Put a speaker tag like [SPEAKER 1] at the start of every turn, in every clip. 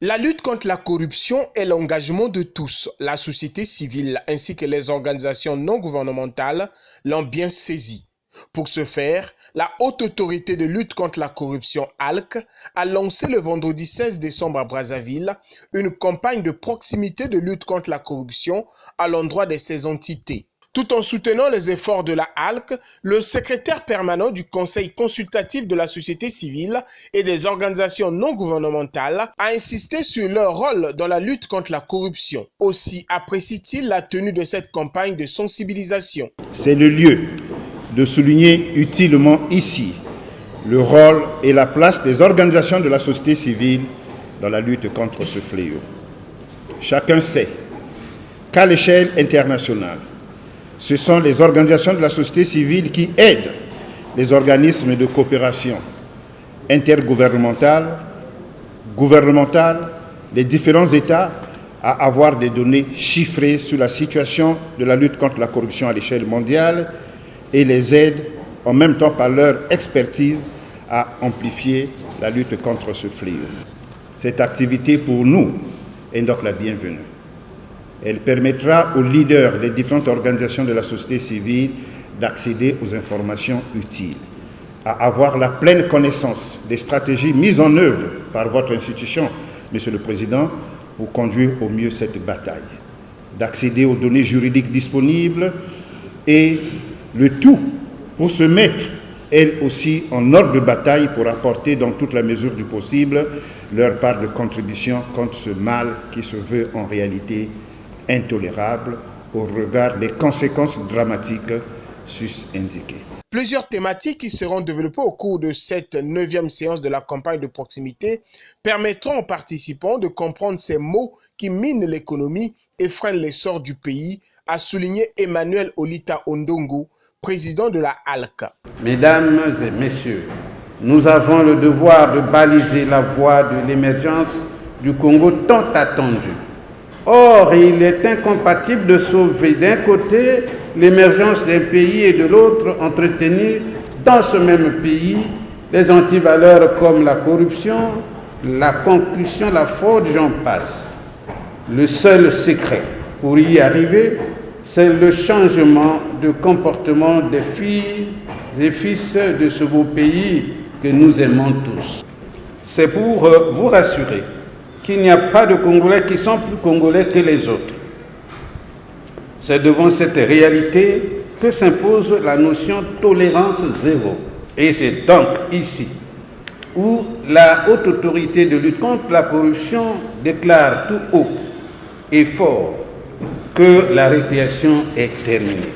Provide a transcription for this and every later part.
[SPEAKER 1] La lutte contre la corruption est l'engagement de tous. La société civile ainsi que les organisations non gouvernementales l'ont bien saisi. Pour ce faire, la Haute Autorité de lutte contre la corruption (HALC) a lancé le vendredi 16 décembre à Brazzaville une campagne de proximité de lutte contre la corruption à l'endroit de ces entités. Tout en soutenant les efforts de la HALC, le secrétaire permanent du Conseil consultatif de la société civile et des organisations non gouvernementales a insisté sur leur rôle dans la lutte contre la corruption. Aussi apprécie-t-il la tenue de cette campagne de sensibilisation.
[SPEAKER 2] C'est le lieu de souligner utilement ici le rôle et la place des organisations de la société civile dans la lutte contre ce fléau. Chacun sait qu'à l'échelle internationale, ce sont les organisations de la société civile qui aident les organismes de coopération intergouvernementale, gouvernementale, les différents États à avoir des données chiffrées sur la situation de la lutte contre la corruption à l'échelle mondiale et les aident en même temps par leur expertise à amplifier la lutte contre ce fléau. Cette activité pour nous est donc la bienvenue. Elle permettra aux leaders des différentes organisations de la société civile d'accéder aux informations utiles, à avoir la pleine connaissance des stratégies mises en œuvre par votre institution, Monsieur le Président, pour conduire au mieux cette bataille, d'accéder aux données juridiques disponibles et le tout pour se mettre, elles aussi, en ordre de bataille pour apporter dans toute la mesure du possible leur part de contribution contre ce mal qui se veut en réalité intolérable au regard des conséquences dramatiques sus-indiquées.
[SPEAKER 1] Plusieurs thématiques qui seront développées au cours de cette 9e séance de la campagne de proximité permettront aux participants de comprendre ces mots qui minent l'économie et freinent l'essor du pays, a souligné Emmanuel Olita Ondongo, président de la HALC.
[SPEAKER 3] Mesdames et messieurs, nous avons le devoir de baliser la voie de l'émergence du Congo tant attendue. Or, il est incompatible de sauver d'un côté l'émergence d'un pays et de l'autre entretenir dans ce même pays des antivaleurs comme la corruption, la concussion, la fraude, j'en passe. Le seul secret pour y arriver, c'est le changement de comportement des filles et fils de ce beau pays que nous aimons tous. C'est pour vous rassurer qu'il n'y a pas de Congolais qui sont plus Congolais que les autres. C'est devant cette réalité que s'impose la notion de tolérance zéro. Et c'est donc ici où la Haute Autorité de lutte contre la corruption déclare tout haut et fort que la récréation est terminée.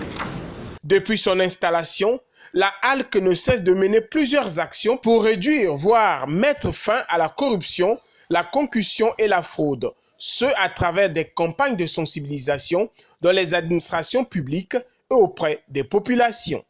[SPEAKER 1] Depuis son installation, la HALC ne cesse de mener plusieurs actions pour réduire, voire mettre fin à la corruption, la concussion et la fraude, ce à travers des campagnes de sensibilisation dans les administrations publiques et auprès des populations.